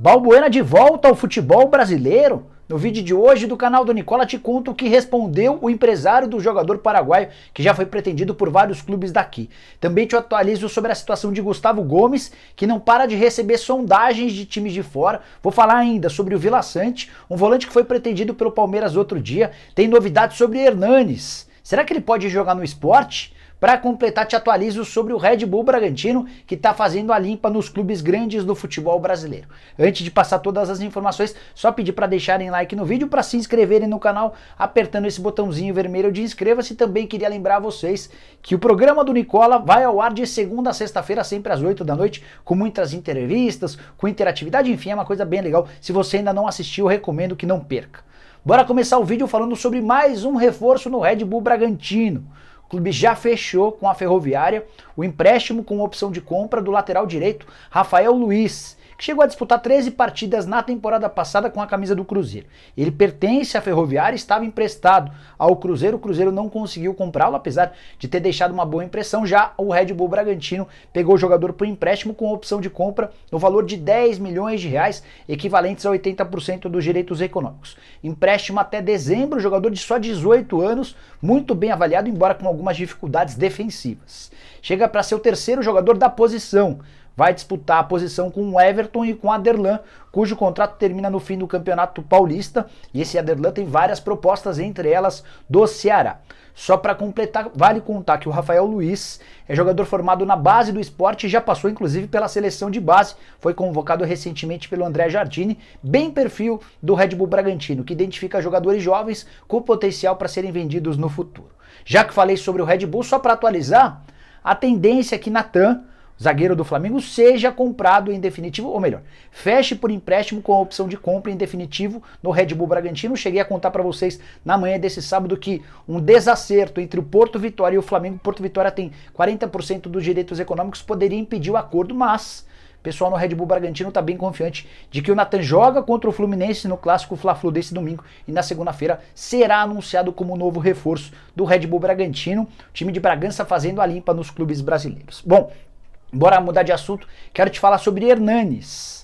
Balbuena de volta ao futebol brasileiro? No vídeo de hoje do canal do Nicola te conto o que respondeu o empresário do jogador paraguaio que já foi pretendido por vários clubes daqui. Também te atualizo sobre a situação de Gustavo Gomes, que não para de receber sondagens de times de fora. Vou falar ainda sobre o Vila Sante, um volante que foi pretendido pelo Palmeiras outro dia. Tem novidades sobre Hernanes. Será que ele pode jogar no Sport? Para completar, te atualizo sobre o Red Bull Bragantino, que está fazendo a limpa nos clubes grandes do futebol brasileiro. Antes de passar todas as informações, só pedir para deixarem like no vídeo, para se inscreverem no canal, apertando esse botãozinho vermelho de inscreva-se. Também queria lembrar vocês que o programa do Nicola vai ao ar de segunda a sexta-feira, sempre às 8 da noite, com muitas entrevistas, com interatividade, enfim, é uma coisa bem legal. Se você ainda não assistiu, eu recomendo que não perca. Bora começar o vídeo falando sobre mais um reforço no Red Bull Bragantino. O clube já fechou com a Ferroviária o empréstimo com opção de compra do lateral direito Rafael Luiz, que chegou a disputar 13 partidas na temporada passada com a camisa do Cruzeiro. Ele pertence à Ferroviária e estava emprestado ao Cruzeiro. O Cruzeiro não conseguiu comprá-lo, apesar de ter deixado uma boa impressão. Já o Red Bull Bragantino pegou o jogador por empréstimo com opção de compra no valor de 10 milhões de reais, equivalentes a 80% dos direitos econômicos. Empréstimo até dezembro, jogador de só 18 anos, muito bem avaliado, embora com algumas dificuldades defensivas. Chega para ser o terceiro jogador da posição. Vai disputar a posição com o Everton e com o Aderlan, cujo contrato termina no fim do Campeonato Paulista. E esse Aderlan tem várias propostas, entre elas do Ceará. Só para completar, vale contar que o Rafael Luiz é jogador formado na base do Sport e já passou inclusive pela seleção de base. Foi convocado recentemente pelo André Jardine, bem perfil do Red Bull Bragantino, que identifica jogadores jovens com potencial para serem vendidos no futuro. Já que falei sobre o Red Bull, só para atualizar, a tendência é que Natan, zagueiro do Flamengo, seja comprado em definitivo, ou melhor, feche por empréstimo com a opção de compra em definitivo no Red Bull Bragantino. Cheguei a contar para vocês na manhã desse sábado que um desacerto entre o Porto Vitória e o Flamengo, o Porto Vitória tem 40% dos direitos econômicos, poderia impedir o acordo, mas o pessoal no Red Bull Bragantino está bem confiante de que o Natan joga contra o Fluminense no clássico Fla-Flu desse domingo e na segunda-feira será anunciado como novo reforço do Red Bull Bragantino, o time de Bragança fazendo a limpa nos clubes brasileiros. Bom, bora mudar de assunto, quero te falar sobre Hernanes.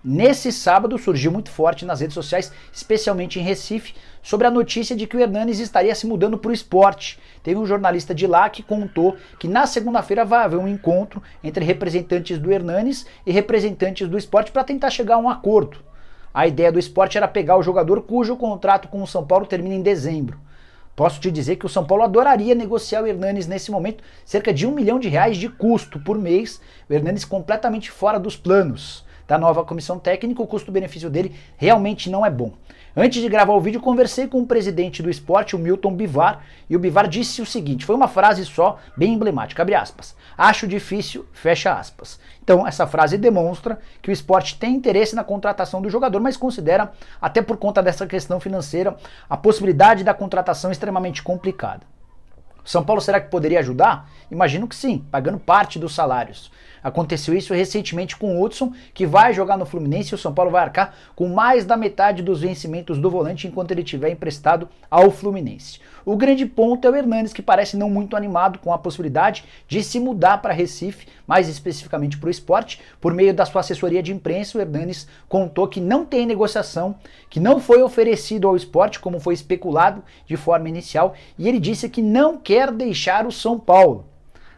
Nesse sábado surgiu muito forte nas redes sociais, especialmente em Recife, sobre a notícia de que o Hernanes estaria se mudando para o Sport. Teve um jornalista de lá que contou que na segunda-feira vai haver um encontro entre representantes do Hernanes e representantes do Sport para tentar chegar a um acordo. A ideia do Sport era pegar o jogador cujo contrato com o São Paulo termina em dezembro. Posso te dizer que o São Paulo adoraria negociar o Hernanes nesse momento, cerca de R$1 milhão de custo por mês, o Hernanes completamente fora dos planos da nova comissão técnica. O custo-benefício dele realmente não é bom. Antes de gravar o vídeo, conversei com o presidente do Sport, o Milton Bivar, e o Bivar disse o seguinte, foi uma frase só, bem emblemática, abre aspas, acho difícil, fecha aspas. Então, essa frase demonstra que o Sport tem interesse na contratação do jogador, mas considera, até por conta dessa questão financeira, a possibilidade da contratação extremamente complicada. O São Paulo será que poderia ajudar? Imagino que sim, pagando parte dos salários. Aconteceu isso recentemente com o Hudson, que vai jogar no Fluminense, e o São Paulo vai arcar com mais da metade dos vencimentos do volante enquanto ele estiver emprestado ao Fluminense. O grande ponto é o Hernanes, que parece não muito animado com a possibilidade de se mudar para Recife, mais especificamente para o Sport. Por meio da sua assessoria de imprensa, o Hernanes contou que não tem negociação, que não foi oferecido ao Sport, como foi especulado de forma inicial, e ele disse que não quer deixar o São Paulo.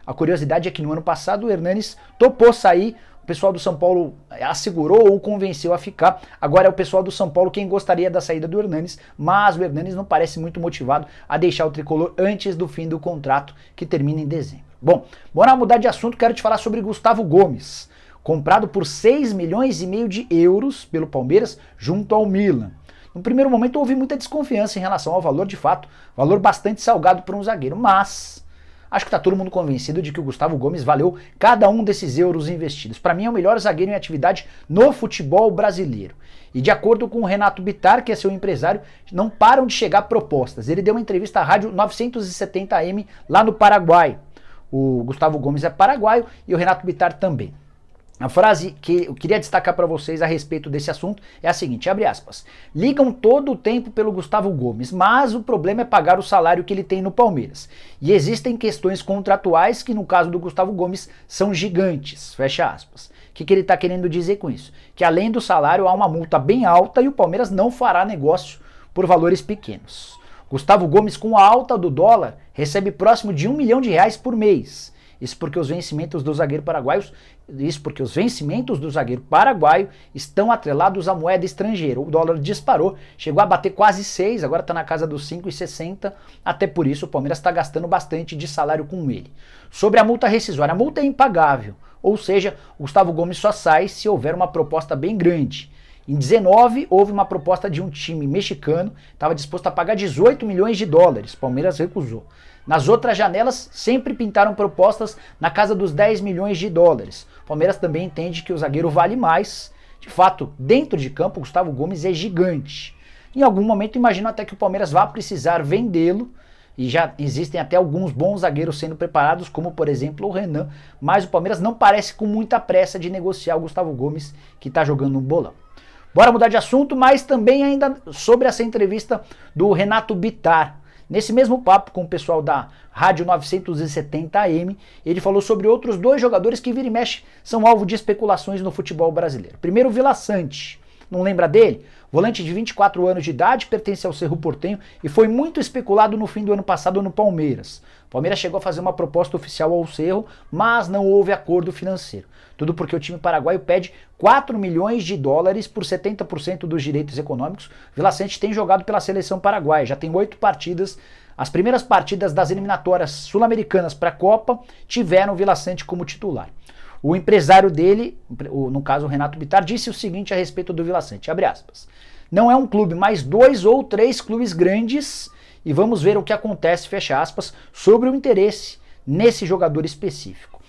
A curiosidade é que no ano passado o Hernanes topou sair, o pessoal do São Paulo assegurou ou convenceu a ficar. Agora é o pessoal do São Paulo quem gostaria da saída do Hernanes, mas o Hernanes não parece muito motivado a deixar o tricolor antes do fim do contrato, que termina em dezembro. Bom, bora mudar de assunto, quero te falar sobre Gustavo Gomes, comprado por 6,5 milhões de euros pelo Palmeiras junto ao Milan. No primeiro momento houve muita desconfiança em relação ao valor, de fato, valor bastante salgado para um zagueiro, mas acho que está todo mundo convencido de que o Gustavo Gomes valeu cada um desses euros investidos. Para mim é o melhor zagueiro em atividade no futebol brasileiro. E de acordo com o Renato Bittar, que é seu empresário, não param de chegar propostas. Ele deu uma entrevista à rádio 970M lá no Paraguai. O Gustavo Gomes é paraguaio e o Renato Bittar também. A frase que eu queria destacar para vocês a respeito desse assunto é a seguinte, abre aspas, ligam todo o tempo pelo Gustavo Gomes, mas o problema é pagar o salário que ele tem no Palmeiras. E existem questões contratuais que no caso do Gustavo Gomes são gigantes, fecha aspas. O que ele está querendo dizer com isso? Que além do salário há uma multa bem alta e o Palmeiras não fará negócio por valores pequenos. Gustavo Gomes, com a alta do dólar, recebe próximo de R$1 milhão por mês. Isso porque os vencimentos do zagueiro paraguaio estão atrelados à moeda estrangeira. O dólar disparou, chegou a bater quase 6, agora está na casa dos 5,60. Até por isso o Palmeiras está gastando bastante de salário com ele. Sobre a multa rescisória, a multa é impagável. Ou seja, o Gustavo Gomes só sai se houver uma proposta bem grande. Em 19, houve uma proposta de um time mexicano, estava disposto a pagar US$18 milhões, Palmeiras recusou. Nas outras janelas, sempre pintaram propostas na casa dos US$10 milhões. Palmeiras também entende que o zagueiro vale mais. De fato, dentro de campo, o Gustavo Gomes é gigante. Em algum momento, imagino até que o Palmeiras vá precisar vendê-lo, e já existem até alguns bons zagueiros sendo preparados, como por exemplo o Renan, mas o Palmeiras não parece com muita pressa de negociar o Gustavo Gomes, que está jogando no bolão. Bora mudar de assunto, mas também ainda sobre essa entrevista do Renato Bittar. Nesse mesmo papo com o pessoal da Rádio 970 AM, ele falou sobre outros dois jogadores que vira e mexe são alvo de especulações no futebol brasileiro. Primeiro, o Vila Sante. Não lembra dele? Volante de 24 anos de idade, pertence ao Cerro Porteño e foi muito especulado no fim do ano passado no Palmeiras. O Palmeiras chegou a fazer uma proposta oficial ao Cerro, mas não houve acordo financeiro. Tudo porque o time paraguaio pede US$4 milhões por 70% dos direitos econômicos. Vila Sante tem jogado pela seleção paraguaia, já tem 8 partidas. As primeiras partidas das eliminatórias sul-americanas para a Copa tiveram o Vila Sante como titular. O empresário dele, no caso o Renato Bittar, disse o seguinte a respeito do Vila Sante, abre aspas, não é um clube, mas 2 ou 3 clubes grandes e vamos ver o que acontece, fecha aspas, sobre o interesse nesse jogador específico.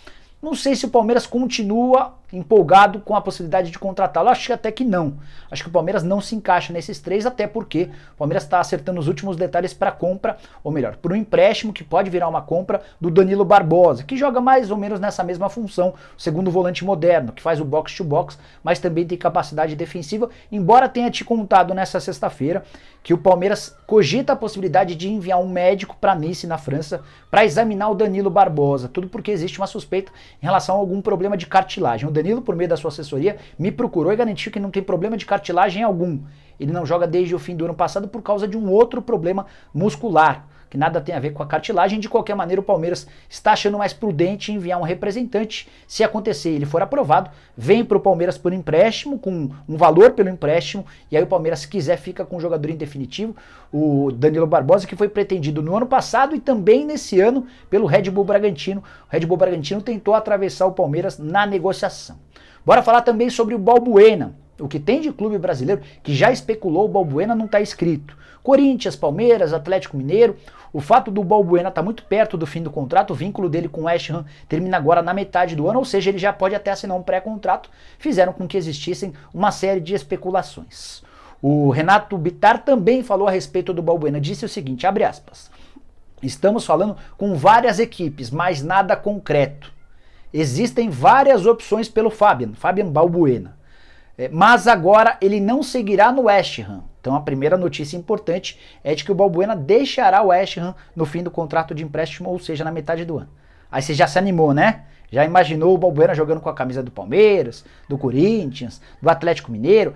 Não sei se o Palmeiras continua empolgado com a possibilidade de contratá-lo. Acho que até que não. Acho que o Palmeiras não se encaixa nesses 3, até porque o Palmeiras está acertando os últimos detalhes para a compra, ou melhor, para um empréstimo que pode virar uma compra do Danilo Barbosa, que joga mais ou menos nessa mesma função, segundo o volante moderno, que faz o box-to-box, mas também tem capacidade defensiva, embora tenha te contado nessa sexta-feira que o Palmeiras cogita a possibilidade de enviar um médico para Nice, na França, para examinar o Danilo Barbosa, tudo porque existe uma suspeita em relação a algum problema de cartilagem. O Danilo, por meio da sua assessoria, me procurou e garantiu que não tem problema de cartilagem algum. Ele não joga desde o fim do ano passado por causa de um outro problema muscular, que nada tem a ver com a cartilagem. De qualquer maneira, o Palmeiras está achando mais prudente enviar um representante. Se acontecer e ele for aprovado, vem para o Palmeiras por empréstimo, com um valor pelo empréstimo, e aí o Palmeiras, se quiser, fica com o jogador em definitivo, o Danilo Barbosa, que foi pretendido no ano passado e também nesse ano pelo Red Bull Bragantino. O Red Bull Bragantino tentou atravessar o Palmeiras na negociação. Bora falar também sobre o Balbuena. O que tem de clube brasileiro que já especulou o Balbuena não está escrito. Corinthians, Palmeiras, Atlético Mineiro. O fato do Balbuena estar muito perto do fim do contrato, o vínculo dele com o West Ham termina agora na metade do ano, ou seja, ele já pode até assinar um pré-contrato, fizeram com que existissem uma série de especulações. O Renato Bittar também falou a respeito do Balbuena, disse o seguinte, abre aspas, estamos falando com várias equipes, mas nada concreto. Existem várias opções pelo Fabian Balbuena. Mas agora ele não seguirá no West Ham. Então a primeira notícia importante é de que o Balbuena deixará o West Ham no fim do contrato de empréstimo, ou seja, na metade do ano. Aí você já se animou, né? Já imaginou o Balbuena jogando com a camisa do Palmeiras, do Corinthians, do Atlético Mineiro?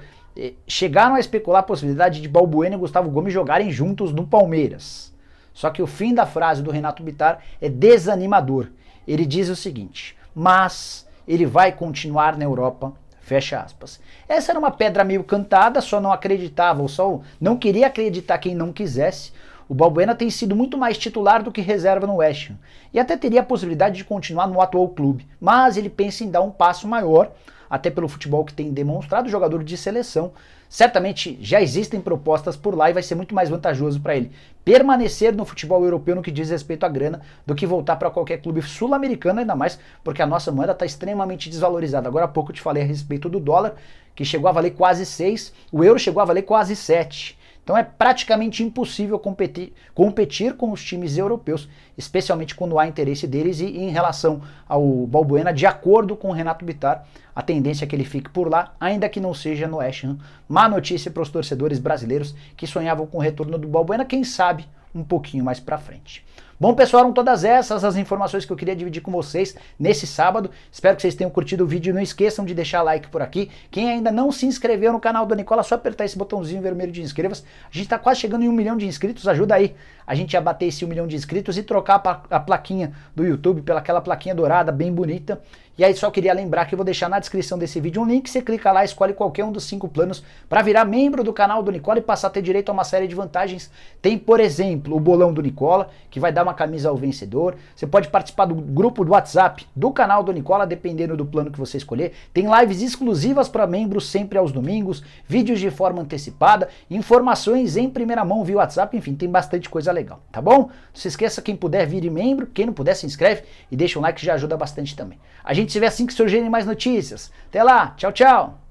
Chegaram a especular a possibilidade de Balbuena e Gustavo Gomes jogarem juntos no Palmeiras. Só que o fim da frase do Renato Bittar é desanimador. Ele diz o seguinte, mas ele vai continuar na Europa, fecha aspas. Essa era uma pedra meio cantada, só não acreditava, ou só não queria acreditar quem não quisesse. O Balbuena tem sido muito mais titular do que reserva no West Ham, e até teria a possibilidade de continuar no atual clube, mas ele pensa em dar um passo maior, até pelo futebol que tem demonstrado, jogador de seleção. Certamente já existem propostas por lá e vai ser muito mais vantajoso para ele permanecer no futebol europeu no que diz respeito à grana do que voltar para qualquer clube sul-americano, ainda mais porque a nossa moeda está extremamente desvalorizada. Agora há pouco eu te falei a respeito do dólar, que chegou a valer quase 6, o euro chegou a valer quase 7. Então é praticamente impossível competir com os times europeus, especialmente quando há interesse deles, e em relação ao Balbuena, de acordo com o Renato Bittar, a tendência é que ele fique por lá, ainda que não seja no West Ham. Má notícia para os torcedores brasileiros que sonhavam com o retorno do Balbuena, quem sabe um pouquinho mais para frente. Bom, pessoal, eram todas essas as informações que eu queria dividir com vocês nesse sábado. Espero que vocês tenham curtido o vídeo. Não esqueçam de deixar like por aqui. Quem ainda não se inscreveu no canal do Nicola, é só apertar esse botãozinho vermelho de inscreva-se. A gente está quase chegando em 1 milhão de inscritos. Ajuda aí a gente a bater esse 1 milhão de inscritos e trocar a plaquinha do YouTube pelaquela plaquinha dourada, bem bonita. E aí só queria lembrar que eu vou deixar na descrição desse vídeo um link, você clica lá, escolhe qualquer um dos 5 planos para virar membro do canal do Nicola e passar a ter direito a uma série de vantagens. Tem, por exemplo, o bolão do Nicola, que vai dar uma camisa ao vencedor. Você pode participar do grupo do WhatsApp do canal do Nicola, dependendo do plano que você escolher. Tem lives exclusivas para membros sempre aos domingos, vídeos de forma antecipada, informações em primeira mão via WhatsApp, enfim, tem bastante coisa legal, tá bom? Não se esqueça, quem puder vire membro, quem não puder se inscreve e deixa um like que já ajuda bastante também. A gente se vê assim que surgirem mais notícias. Até lá, tchau, tchau!